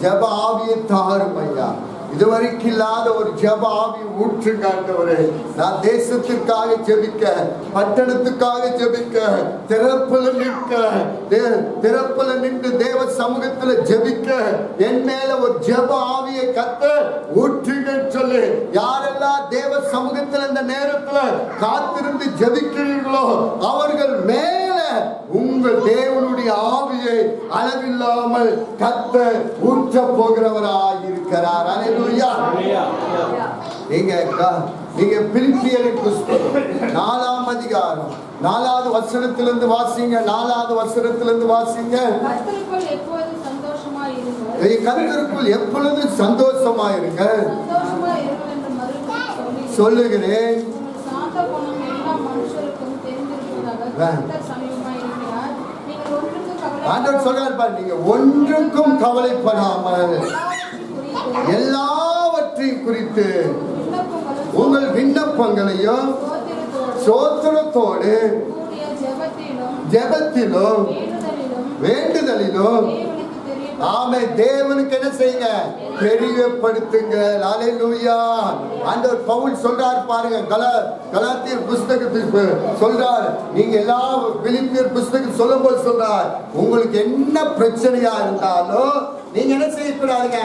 ஜெப ஆவியை தாரும் ஐயா. இதுவரைக்கும் இல்லாத ஒரு ஜெப ஆவி ஊற்றுங்க ஆண்டவரே. நான் தேசத்திற்காக ஜெபிக்க, பட்டணத்துக்காக ஜெபிக்க, திறப்புல நின்று தேவ சமூகத்துல ஜெபிக்க என் மேல ஒரு ஜெப ஆவியை கர்த்தர் ஊற்றுங்க சொல்லி யாரெல்லாம் தேவ சமூகத்துல இந்த நேரத்துல காத்திருந்து ஜெபிக்கிறீர்களோ அவர்கள் மேல உங்கள் தேவனுடைய ஆவியை அளவில்லாமல் கர்த்தர் ஊற்ற போகிறவராய் இருக்கிறார். அல்லேலூயா. நீங்க பிலிப்பியரின் புஸ்தகம் 4ஆம் அதிகாரம் 4வது வசனத்திலிருந்து வாசிங்க. 4வது வசனத்திலிருந்து வாசிங்க. கர்த்தருக்குள் எப்பொழுதும் சந்தோஷமாயிருங்க சொல்லுகிறேன். ஆண்டவர் சொல்றார், நீங்க ஒன்றுக்கும் கவலைப்படாமல் எல்லாவற்றையும் குறித்து உங்கள் விண்ணப்பங்களையும் சோத்திரத்தோடு ஜெபத்திலும் வேண்டுதலிலும் ஆமே தேவனுக்கு என்ன செய்யுங்க? தெரியப்படுத்துங்க. அல்லேலூயா. ஆண்டவர் பவுல் சொல்றார் பாருங்க, கலாத்தியர் புஸ்தகத்துக்கு சொல்றார், நீங்க எல்லா பிலிப்பியர் புஸ்தகம் சொல்லும்போது சொல்றார், உங்களுக்கு என்ன பிரச்சனையா இருந்தாலும் நீங்க என்ன செய்யக்கூடாதுங்க?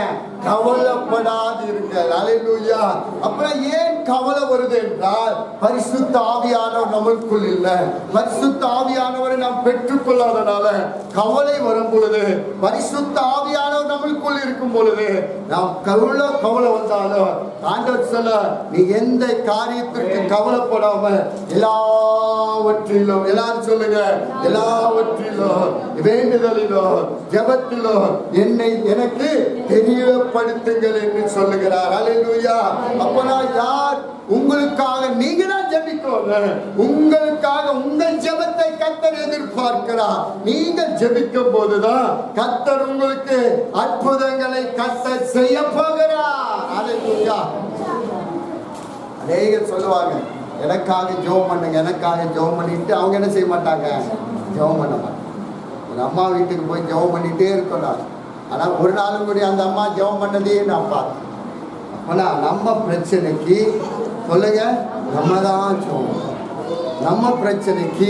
கவலைப்படாது இருங்க. அல்லேலூயா. அப்புறம் ஏன் கவலை வருது என்றால் பரிசுத்த ஆவியானவர் நமக்குள் இல்லை. பரிசுத்த ஆவியானவரை நாம் பெற்றுக்கொள்ளாதனால கவலை வரும் பொழுது, பரிசுத்த ஆவியானவர் நமக்குள் இருக்கும் பொழுது நாம் கவலை வந்தாலும் ஆண்டவர் சொல்ல, நீ எந்த காரியத்திற்கு கவலைப்படாம எல்லாவற்றிலும், எல்லாரும் சொல்லுங்க, எல்லாவற்றிலும் வேண்டுதலிலும் ஜெபத்திலும் எனக்கு தெரியப்படுத்துங்கள் என்று சொல்லுகிறார். அல்லேலூயா. அப்பனா யார்? உங்களுக்காக நீங்க தான் ஜெபிக்கணும். உங்களுக்காக உங்கள் ஜெபத்தை கர்த்தர் எதிர்பார்க்கிறார். நீங்கள் ஜெபிக்கும் போதுதான் கர்த்தர் உங்களுக்கு அற்புதங்களை கர்த்தர் செய்ய போகிறார். அல்லேலூயா. அநேகர் சொல்லுவாங்க, எனக்காக ஜெபம் பண்ணுங்க, எனக்காக ஜெபம் பண்ணிட்டு அவங்க என்ன செய்ய மாட்டாங்க? ஜெபம் பண்ண மாட்டாங்க. ஒரு அம்மா வீட்டுக்கு போய் ஜெபம் பண்ணிட்டே இருக்கணும். ஆனால் ஒரு நாளும் கூட அந்த அம்மா ஜெபம் பண்ணதையே நான் பார்த்தேன். ஆனால் நம்ம பிரச்சனைக்கு சொல்லுங்க, நம்ம தான் ஜெபம், நம்ம பிரச்சனைக்கு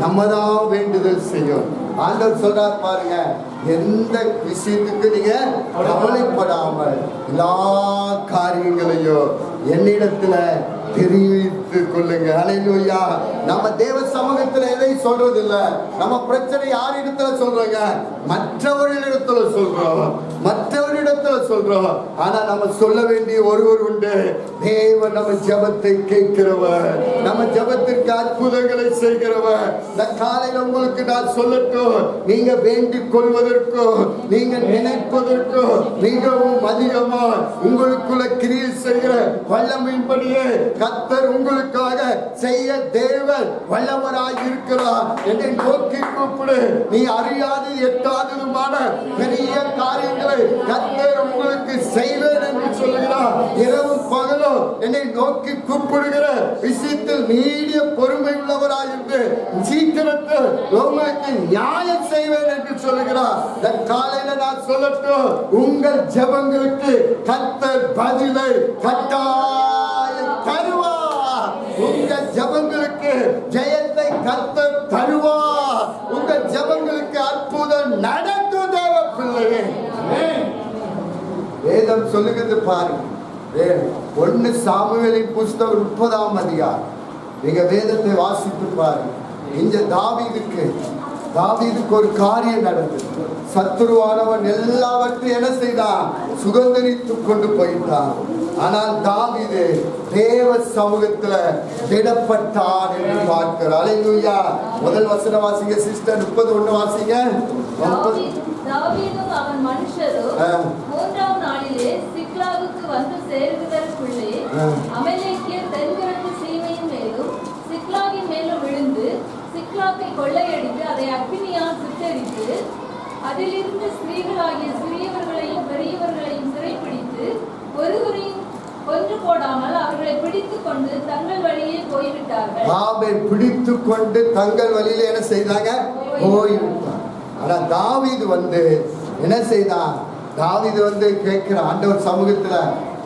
நம்ம தான் வேண்டுதல் செய்யும். ஆண்டவர் சொல்றார் பாருங்க, எந்த விஷயத்துக்கு நீங்க கவலைப்படாமல் எல்லா காரியங்களையும் என்னிடத்துல எடுத்துக் கொள்ளுங்க. ஹல்லேலூயா. நம்ம தேவ சமூகத்துல எதை சொல்றது இல்ல, நம்ம பிரச்சனை யார் இடத்துல சொல்றோங்க? மற்றவர்களிடத்துல சொல்றோம், மற்றவரிடத்துல சொல்றோம். ஆனா நம்ம சொல்ல வேண்டிய ஒருவர் உண்டு. தேவன் நம்ம ஜெபத்தை கேட்கிறவர், நம்ம ஜெபத்திற்கு அற்புதங்களை செய்கிறவர். இந்த காலையில உங்களுக்கு நான் சொல்லட்டும், நீங்க வேண்டிக் கொள்வதற்கோ நீங்க நினைப்பதற்கோ மிகவும் அதிகமா உங்களுக்குள்ள கிரியை செய்கிற வல்லமையின்படியே கர்த்தர் உங்களுக்காக செய்ய தேவன் வல்லவராய் இருக்கிறார். என்னை நோக்கி கூப்பிடு, நீ அறியாது எட்டாததுமான பெரிய காரியங்களை கர்த்தர் உங்களுக்கு செய்வேன் என்று சொல்லுகிறார். இரவும் பகலும் என்னை நோக்கி கூப்பிடுகிற விஷயத்தில் நீடிய பொறுமை உள்ளவராயிருந்து சீக்கிரத்தில் உங்களுக்கு நியாயம் செய்வேன் என்று சொல்லுகிறார். இந்த காலையில நான் சொல்லட்டும், உங்கள் ஜெபங்களுக்கு கர்த்தர் பதிலை கட்டாயம் தருவார். உங்க ஜெபங்களுக்கு ஜெயத்தை கர்த்தர் தருவார். உங்க ஜெபங்களுக்கு அற்புதம் நடக்கும் தேவ பிள்ளையே. வேதம் சொல்லுகிறது பாருங்க. 1 சாமுவேலின் புஸ்தகம் 30ஆம் அதிகாரம். நீங்க வேதத்தை வாசித்து பாருங்க. இந்த தாவீதுக்கு ஒரு காரியம் நடந்தது. சத்துருவானவன் எல்லாவற்றையும் என்ன செய்தான்? சுதந்தரித்து கொண்டு போயிட்டான். ஆனால் தாவீது தேவ சமூகத்துல திடப்பட்டான் என்று பார்க்கிறார். அல்லேலூயா. முதல் வசனம் வாசிங்க சிஸ்டர். 31 வாசிங்க. தாவீதும் அவன் மனுஷரும் 3ஆம் நாளிலே சிக்லாகுக்கு வந்து சேருவதற்குள்ளே அமலேக்கியர் தென்கிழக்கு சீமையின் மேலும் சிக்லாகின் மேலும் விழுந்து சிக்லாகை கொள்ளையடித்து அதை அக்கினியால் சுட்டெரித்து அதிலிருந்து ஸ்திரீகளாகிய சிறியவர்களையும் பெரியவர்களையும் சிறைப்பிடித்து ஒருவரையும் கொன்று போடாமல் அவர்களை பிடித்துக் கொண்டு தங்கள் வழியே போய்விட்டார்கள். பிடித்துக் கொண்டு தங்கள் வழியில என்ன செய்தாங்க? போய்விட்டார். ஆனா தாவீது வந்து என்ன செய்தான்? தாவீது வந்து கேட்கிற ஆண்டவர் சமூகத்துல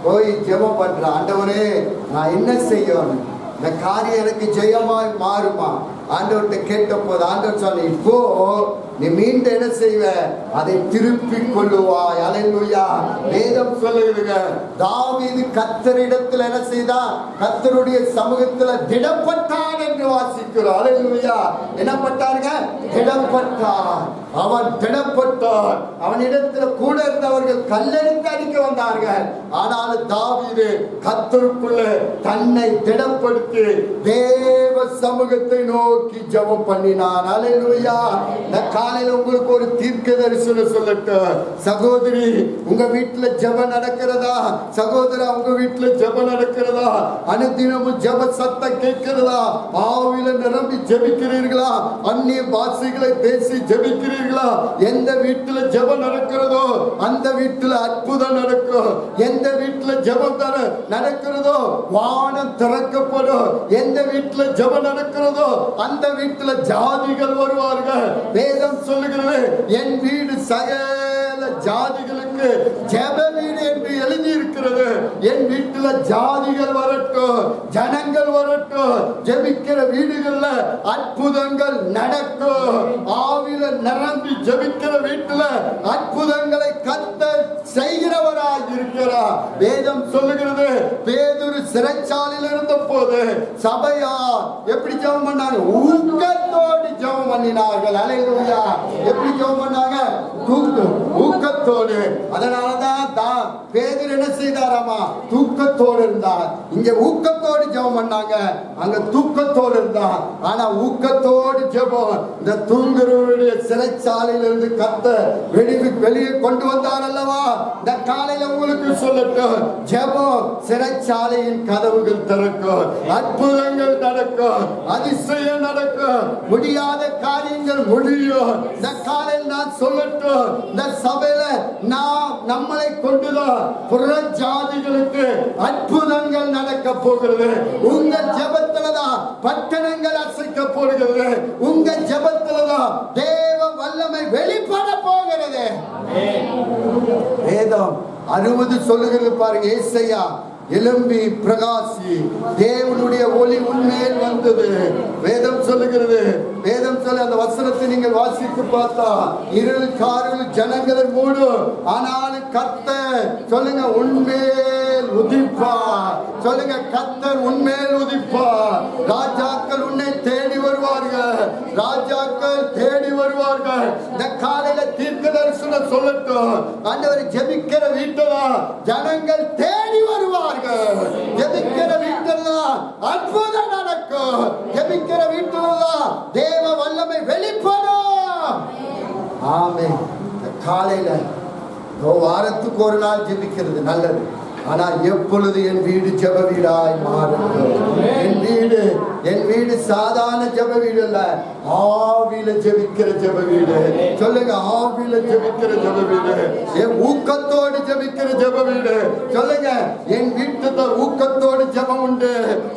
போய் ஜெபம் பண்ற, ஆண்டவரே நான் என்ன செய்யணும், இந்த காரியம் எனக்கு ஜெயமாய் மாறுமா? ஆண்டவர்கிட்ட கேட்ட போது ஆண்டவர் சொன்ன, இப்போ நீ மீண்டும் என்ன செய்வ? அதை திருப்பி கொள்ளுவாய். அல்லேலூயா. வேதம் சொல்லுங்க, தாவீது கர்த்தரிடத்தில் என்ன செய்தான்? கர்த்தருடைய சமூகத்துல திடப்பட்டான் என்று வாசிக்கிறோம். அல்லேலூயா. என்ன பட்டாருங்க? திடப்பட்டான். அவன் திடப்பட்டான். அவனிடத்துல கூட இருந்தவர்கள் கல்லெடுத்து அடிக்க வந்தார்கள். ஆனாலும் தாவீது கர்த்தருக்குள்ள தன்னை திடப்படுத்தி தேவ சமூகத்தை நோக்கி ஜெபம் பண்ணினான். அல்லேலூயா. காலையில உங்களுக்கு ஒரு தீர்க்க தரிசனம் சொல்லட்டும். சகோதரி, உங்க வீட்டுல ஜெபம் நடக்கிறதா? சகோதரா, உங்க வீட்டுல ஜெபம் நடக்கிறதா? அனுதினமும் ஜெப சத்தம் கேட்கிறதா? ஆவியில நிரம்பி ஜெபிக்கிறீர்களா? அந்நிய பாஷைகளை பேசி ஜெபிக்கிறீர்களா? எந்த வீட்டுல ஜெபம் நடக்கிறதோ அந்த வீட்டுல அற்புதம் நடக்கும். எந்த வீட்டுல ஜெபம் நடக்கிறதோ வானம் திறக்கப்படும். எந்த வீட்டுல ஜெபம் நடக்கிறதோ அந்த வீட்டுல ஜாதிகள் வருவார்கள். வேதம் சொல்லுகிறது, என் வீடு சகல ஜாதிகளுக்கு ஜெப வீடு என்று எழுதி இருக்கிறது. என் வீட்டுல ஜாதிகள் வரட்டும், ஜனங்கள் வரட்டும். ஜெபிக்கிற வீடுகள்ல அற்புதங்கள் நடக்கும். ஆவில நிரம்பி ஜெபிக்கிற வீட்டுல அற்புதங்களை கர்த்தர் செய்கிறவராய் இருக்கிறார். வேதம் சொல்லுகிறது, பேதுரு சிறைச்சாலையில் இருந்த போது சபையார் எப்படி ஜெபம் பண்ணாங்க? ஊக்கத்தோடு ஜெபம் பண்ணினார்கள். அல்லேலூயா. எப்படி ஜெபம் பண்ணாங்க? ஊக்கத்தோடு. அதனாலதான் பேதுரு என்ன செய்தாராமா? தூக்கத்தோடு இருந்தார். இங்க ஊக்கத்தோடு ஜெபம் பண்ணாங்க, அங்க தூக்கத்தோடு இருந்தார். ஆனா ஊக்கத்தோடு ஜெபம் இந்த தூங்குறவருடைய சிறைச்சாலையிலிருந்து கர்த்தர் வெளியே கொண்டு வந்தார் அல்லவா? இந்த காலையில உங்களுக்கு சொல்லட்டும், ஜெபம் சிறைச்சாலையின் கதவுகள் திறக்கும். அற்புதங்கள் நடக்கும், அதிசயம் நடக்கும், முடியாத காரியங்கள் முடியும். இந்த காலையில் நான் சொல்லட்டும், இந்த சபையில நாம் நம்மளை கொண்டுதான் புற ஜாதிகளுக்கு அற்புதங்கள் நடக்க போகிறது. உங்க ஜெபத்துலதான் பட்டணங்கள் அசைக்க போகிறது. உங்க ஜெபத்துலதான் தேவ வல்லமை வெளிப்பட போகிறது. வேதம் 60 சொல்லுகிறது பாருங்க. ஏசாயா, எழும்பி பிரகாசி, தேவனுடைய ஒளி உன்மேல் வந்து வந்தது. வேதம் சொல்லுகிறது, வேதம் சொல்ல அந்த வசனத்தை நீங்கள் வாசித்து பார்த்தா இருள் காரில் ஜனங்களை மூடும், ஆனாலும் கர்த்தர் சொல்லுங்க உன்மேல் உதிப்பார். சொல்லுங்க கர்த்தர் உன்மேல் உதிப்பார். ராஜாக்கள் உன்னை தேடி வருவார்கள், ராஜாக்கள் தேடி வருவார்கள். இந்த காலையில தீர்க்கதரிசனம் சொல்லட்டும், ஆண்டவர் ஜெபிக்கிற வீட்டுல ஜனங்கள் தேடி வருவார்கள். ஜெபிக்கிற வீட்டுல அற்புதம் நடக்கும். ஜெபிக்கிற வீட்டுல தேவ வல்லமை வெளிப்படும். ஆமென். காலையில வாரத்துக்கு ஒரு நாள் ஜெபிக்கிறது நல்லது, ஆனா எப்பொழுது என் வீடு ஜெப வீடாய் மாறும். என் வீடு சாதாரண ஜெப வீடு அல்ல, ஆவியில ஜெபிக்கிற ஜெப வீடு. சொல்லுங்க, ஆவியில ஜெபிக்கிற ஜெப வீடு, என் ஊக்கத்தோடு ஜெபிக்கிற ஜெப வீடு. சொல்லுங்க, என் வீட்டுல ஊக்கத்தோடு ஜெபம் உண்டு.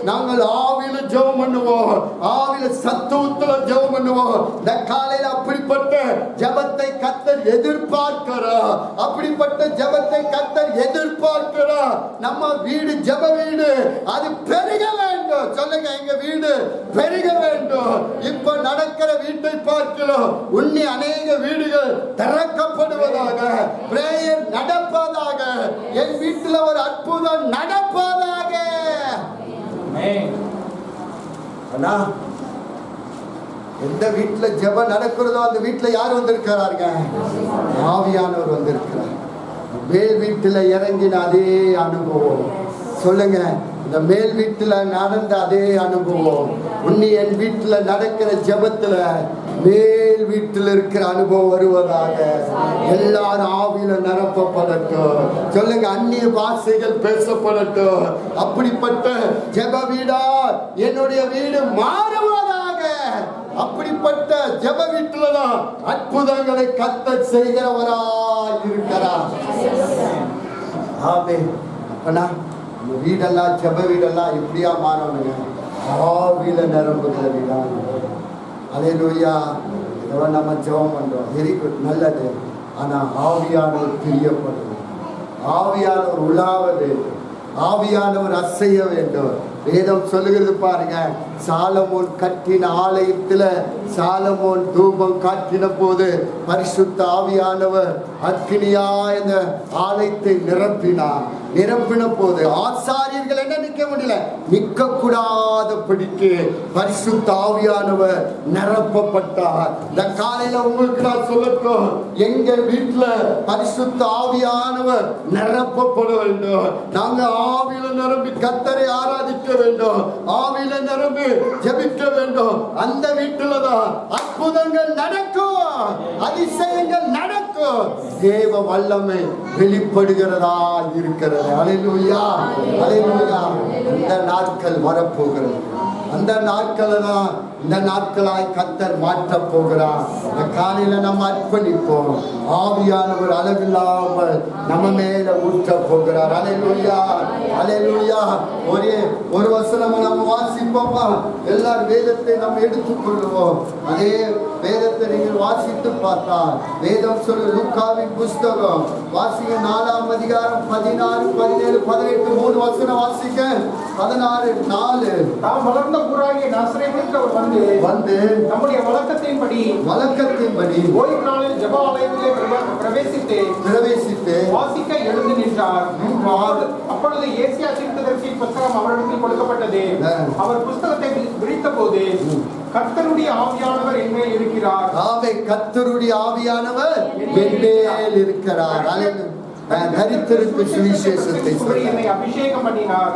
நாங்கள் ஆவியில ஜெபம் பண்ணுவோம், ஆவியில சத்துவத்துல ஜெபம் பண்ணுவோம். இந்த காலையில அப்படிப்பட்ட ஜெபத்தை கர்த்தர் எதிர்பார்க்கிறார். அப்படிப்பட்ட ஜெபத்தை கர்த்தர் எதிர்பார்க்கிறார். நம்ம வீடு ஜெப வீடு, அது பெருக வேண்டும். சொல்லுங்க, எங்க வீடு பெருக வேண்டும். இப்ப நடக்கிற வீட்டை பார்க்கிறோம், உன்னி அநேக வீடுகள் திறக்கப்படுவதாக, பிரேயர் நடப்பதாக, என் வீட்டில் ஒரு அற்புதம் நடப்பதாக. ஆனா எந்த வீட்டுல ஜெபம் நடக்கிறதோ அந்த வீட்டுல யார் வந்திருக்கிறாருங்க? ஆவியானவர் வந்திருக்கிறார். மேல் வீட்டுல இறங்கின அதே அனுபவம். சொல்லுங்க, இந்த மேல் வீட்டுல நடந்த அதே அனுபவம் உன்னி என் வீட்டுல நடக்கிற ஜெபத்துல மேல் வீட்டில் இருக்கிற அனுபவம் வருவதாக. எல்லாரும் ஆவியில நிரப்பப்படட்டும். சொல்லுங்க, அந்நிய பாஷைகள் பேசப்படட்டும். அப்படிப்பட்ட ஜெப வீடா என்னுடைய வீடு மாறுவதாக. அப்படிப்பட்ட ஜெப வீட்டுலதான் அற்புதங்களை கர்த்தர் செய்கிறவராய் இருக்கிறார். ஆமென். அப்பனா நம்ம வீடெல்லாம் ஜெப வீடெல்லாம் இப்படியா மாறணுங்க? ஆவியில நிரம்புகிற வீடா. அல்லேலூயா. இதெல்லாம் நம்ம ஜெபம் பண்றோம், வெரி குட், நல்லது. ஆனா ஆவியானவர் பிரியப்படுவது, ஆவியானவர் உலாவ வேண்டும், ஆவியானவர் அசைய வேண்டும். வேதம் சொல்லுகிறது பாருங்க, சாலமோன் கட்டின ஆலயத்துல சாலமோன் தூபம் காட்டின போது பரிசுத்த ஆவியானவர் அக்கினியா இந்த ஆலயத்தை நிரப்பினார். நிரப்பின போது ஆசாரியர்கள் என்ன நிற்க முடியல, நிற்க கூடாதபடிக்கு பரிசுத்த ஆவியானவர் நிரப்பப்பட்டார். இந்த காலையில உங்களுக்கு நான் சொல்லட்டும், எங்க வீட்டுல பரிசுத்த ஆவியானவர் நிரப்பப்பட வேண்டும். நாங்க ஆவியில நிரம்பி கர்த்தரை ஆராதிக்க வேண்டும், ஆவியில நிரம்பி ஜெபிக்க வேண்டும். அந்த வீட்டுலதான் அற்புதங்கள் நடக்கும், அதிசயங்கள் நடக்கும், தேவ வல்லமை வெளிப்படுகிறதா இருக்கிறது. அல்லேலூயா, அல்லேலூயா. இந்த நாட்கள் வரப்போகிறது, அந்த நாட்களை தான் இந்த நாட்களாய் கர்த்தர் மாற்ற போகிறார். இந்த காலையில நம்ம அர்ப்பணிப்போம், ஆவியானவர் அளவில்லாமல் நம்ம மேல ஊற்ற போகிறார். அல்லேலூயா, அல்லேலூயா. ஒரு வசனம் நம்ம வாசிப்போமா? எல்லாரும் வேதத்தை நம்ம எடுத்துக்கொள்வோம். அதே வேதத்தை நீங்கள் வாசித்து பார்த்தால் வேதம் சொல்லு, லூக்காவின் புஸ்தகம் வாசிக்க 4ஆம் அதிகாரம் 16, 17, 18 3 வசனம் வாசிக்க. 16:4. தாம் வளர்ந்த ஊராகிய நாசரேத்துக்கு அவர் வந்து நம்முடைய வழக்கத்தின்படி ஓய்வு நாளில் ஜெப ஆலயத்திலே பிரவேசித்து வாசிக்க எழுந்து நின்றார். அப்பொழுது ஏசியா தீர்க்கதரிசியின் புத்தகம் அவரிடத்தில் கொடுக்கப்பட்டது. அவர் புஸ்தகத்தை விரித்த போது, கர்த்தருடைய ஆவியானவர் என் மேல் இருக்கிறார். கர்த்தருடைய ஆவியானவர் என் மேல் இருக்கிறார். தரித்திற்கு சுவிசேஷத்தை என்னை அபிஷேகம் பண்ணினார்.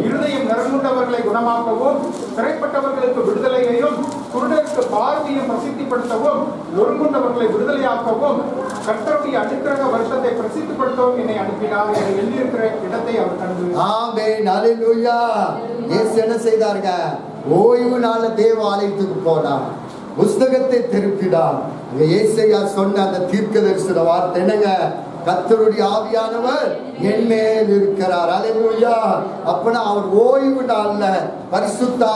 இருதயம் நறுங்குண்டவர்களை குணமாக்கவும், சிறைப்பட்டவர்களுக்கு விடுதலையையும், குருடருக்கு பார்வையும் பிரசித்திப்படுத்தவும், நொறுங்குண்டவர்களை விடுதலையாக்கவும், கர்த்தருடைய அனுக்கிரக வருஷத்தை பிரசித்திப்படுத்தவும் என்னை அனுப்பினார் என எழுதியிருக்கிற இடத்தை அவர் கண்டு. ஆமென், அல்லேலூயா. இயேசு என்ன செய்தாருங்க? ஓய்வு நாள தேவ ஆலயத்துக்கு போனார், புஸ்தகத்தை திருப்பினார். ஏசாயா சொன்ன அந்த தீர்க்கதரிசன வார்த்தை என்னங்க? கர்த்தருடைய ஆவியானவர் என் மேல் இருக்கிறார். அல்லேலூயா. அப்பனா அவர் ஓய்வு நாள்ல பரிசுத்த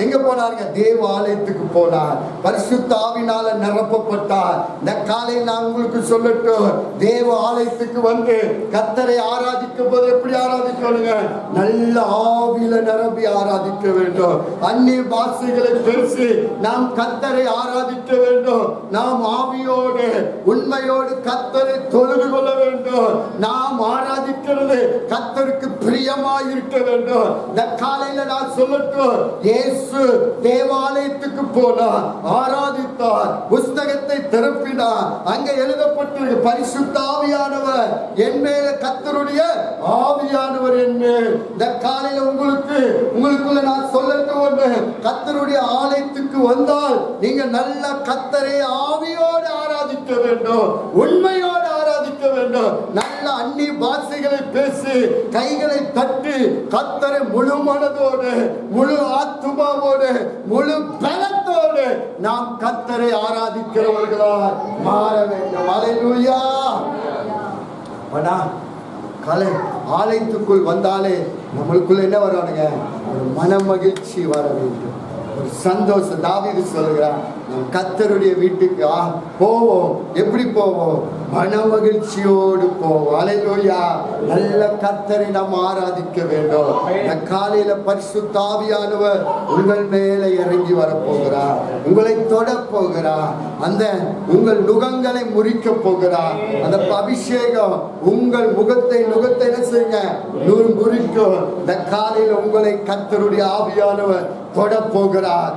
எங்க போனாருங்க? தேவ ஆலயத்துக்கு போனார். பரிசுத்த ஆவினால நிரப்பப்பட்டார். இந்த காலையில் நான் உங்களுக்கு சொல்லட்டும், தேவ ஆலயத்துக்கு வந்து கர்த்தரை ஆராதிக்கும் போது எப்படி ஆராதிக்கணுங்க? நல்ல ஆவியில நிரம்பி ஆராதிக்க வேண்டும். அந்நிய பாஷைகளை பேசி நாம் கர்த்தரை ஆராதிக்க வேண்டும். நாம் ஆவியோடு உண்மையோடு கர்த்தரை தொழுது கொள்ள வேண்டும். நாம் ஆராதிக்கிறது கர்த்தருக்கு பிரியமாய் இருக்க வேண்டும். இந்த காலையில நான் சொல்லட்டும், இயேசு தேவாலயத்துக்கு போனார், ஆராதித்தார், புஸ்தகத்தை திறப்பினார். அங்க எழுதப்பட்டிருக்கு, பரிசுத்த ஆவியானவர் என் மேல, கர்த்தருடைய ஆவியானவர் என் மேல். இந்த காலையில உங்களுக்குள்ள நான் சொல்லட்டும் ஒன்று, கர்த்தருடைய ஆலயத்துக்கு வந்தால் நீங்க நல்ல கர்த்தரை ஆவியோடு ஆராதிக்க வேண்டும், உண்மையோடு ஆராதிக்க வேண்டும். நல்ல அந்நிய பாஷைகளை பேசி கைகளை தட்டி கர்த்தரை முழு மனதோடு, முழு ஆத்துமாவோடு, முழு பலத்தோடு நாம் கர்த்தரை ஆராதிக்கிறவர்களாய் மாற வேண்டும். அல்லேலூயா. ஆலயத்துக்குள் வந்தாலே நம்மளுக்குள்ள என்ன வரானுங்க? ஒரு மன மகிழ்ச்சி வர வேண்டும், ஒரு சந்தோஷம். தாவீது சொல்லுகிறான், நாம் கர்த்தருடைய வீட்டுக்கு போவோம். எப்படி போவோம்? மன மகிழ்ச்சியோடு போவோம். அல்லேலூயா. நல்ல கர்த்தரை நாம் ஆராதிக்க வேண்டும். இந்த காலையில பரிசுத்த ஆவியானவர் உங்கள் மேல இறங்கி வரப்போகிறார், உங்களை தொட போகிறார், அந்த உங்கள் நுகங்களை முறிக்க போகிறார். அந்த அபிஷேகம் உங்கள் முகத்தை என்ன செய்யுங்க? முறிக்கும். இந்த காலையில உங்களை கர்த்தருடைய ஆவியானவர் தொட போகிறார்.